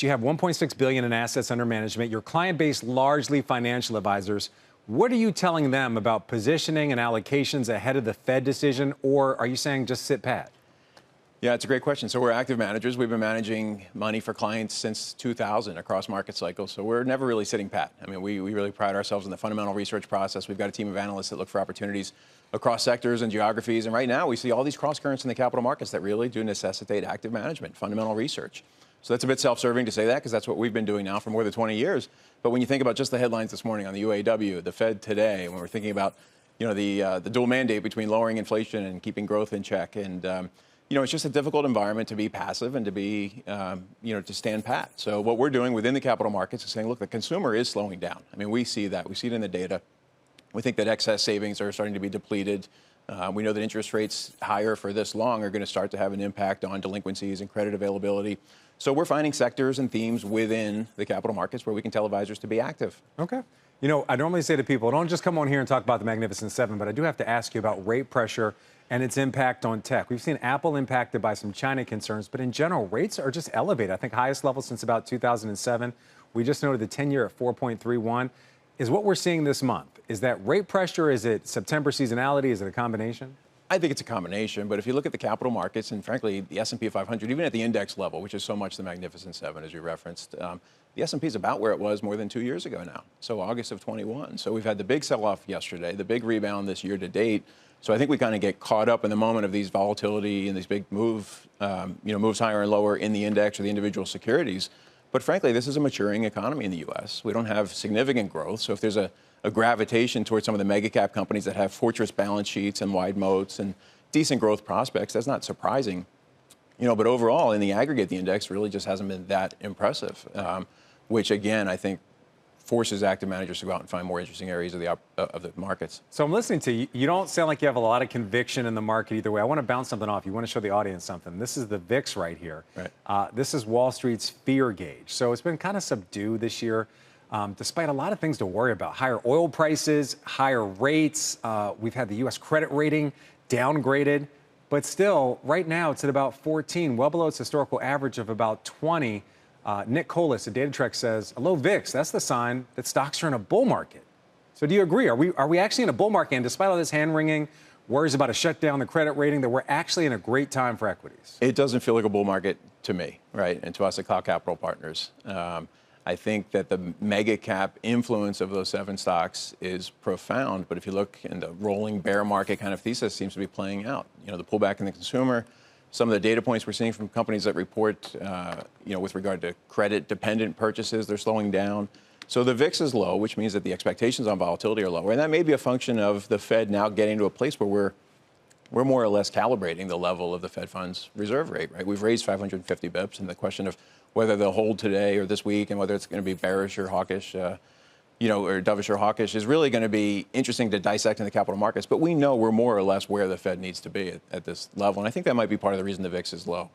You have 1.6 billion in assets under management. Your client base largely financial advisors. What are you telling them about positioning and allocations ahead of the Fed decision, or are you saying just sit pat? Yeah, it's a great question. So we're active managers. We've been managing money for clients since 2000 across market cycles. So we're never really sitting pat. I mean, we really pride ourselves in the fundamental research process. We've got a team of analysts that look for opportunities across sectors and geographies. And right now we see all these cross currents in the capital markets that really do necessitate active management, fundamental research. So that's a bit self-serving to say that because that's what we've been doing now for more than 20 years. But when you think about just the headlines this morning on the UAW, the Fed today, when we're thinking about the dual mandate between lowering inflation and keeping growth in check, and it's just a difficult environment to be passive and to be to stand pat. So what we're doing within the capital markets is saying, look, the consumer is slowing down. I mean, we see that. We see it in the data. We think that excess savings are starting to be depleted. We know that interest rates higher for this long are going to start to have an impact on delinquencies and credit availability. So we're finding sectors and themes within the capital markets where we can tell advisors to be active. Okay. I normally say to people, don't just come on here and talk about the Magnificent Seven, but I do have to ask you about rate pressure and its impact on tech. We've seen Apple impacted by some China concerns, but in general, rates are just elevated. I think highest level since about 2007. We just noted the 10-year at 4.31. Is what we're seeing this month, is that rate pressure? Is it September seasonality? Is it a combination? I think it's a combination, but if you look at the capital markets and, frankly, the S&P 500, even at the index level, which is so much the Magnificent Seven, as you referenced, the S&P is about where it was more than 2 years ago now, so August of 21. So we've had the big sell-off yesterday, the big rebound this year to date. So I think we kind of get caught up in the moment of these volatility and these big moves higher and lower in the index or the individual securities. But, frankly, this is a maturing economy in the U.S. We don't have significant growth, so if there's a gravitation towards some of the mega cap companies that have fortress balance sheets and wide moats and decent growth prospects, that's not surprising. But overall, in the aggregate, the index really just hasn't been that impressive, which, again, I think forces active managers to go out and find more interesting areas of the markets. So I'm listening to you. You don't sound like you have a lot of conviction in the market either way. I want to bounce something off. You want to show the audience something. This is the VIX right here. Right. This is Wall Street's fear gauge. So it's been kind of subdued this year. Despite a lot of things to worry about. Higher oil prices, higher rates. We've had the U.S. credit rating downgraded. But still, right now, it's at about 14, well below its historical average of about 20. Nick Colas at DataTrek says, a low VIX, that's the sign that stocks are in a bull market. So do you agree? Are we actually in a bull market? And despite all this hand-wringing, worries about a shutdown, the credit rating, that we're actually in a great time for equities? It doesn't feel like a bull market to me, right? And to us at Cloud Capital Partners. I think that the mega cap influence of those 7 stocks is profound. But if you look in the rolling bear market kind of thesis seems to be playing out. The pullback in the consumer, some of the data points we're seeing from companies that report, with regard to credit-dependent purchases, they're slowing down. So the VIX is low, which means that the expectations on volatility are lower. And that may be a function of the Fed now getting to a place where we're more or less calibrating the level of the Fed funds reserve rate, right? We've raised 550 bips, and the question of whether they'll hold today or this week and whether it's going to be bearish or hawkish, or dovish or hawkish is really going to be interesting to dissect in the capital markets. But we know we're more or less where the Fed needs to be at this level. And I think that might be part of the reason the VIX is low.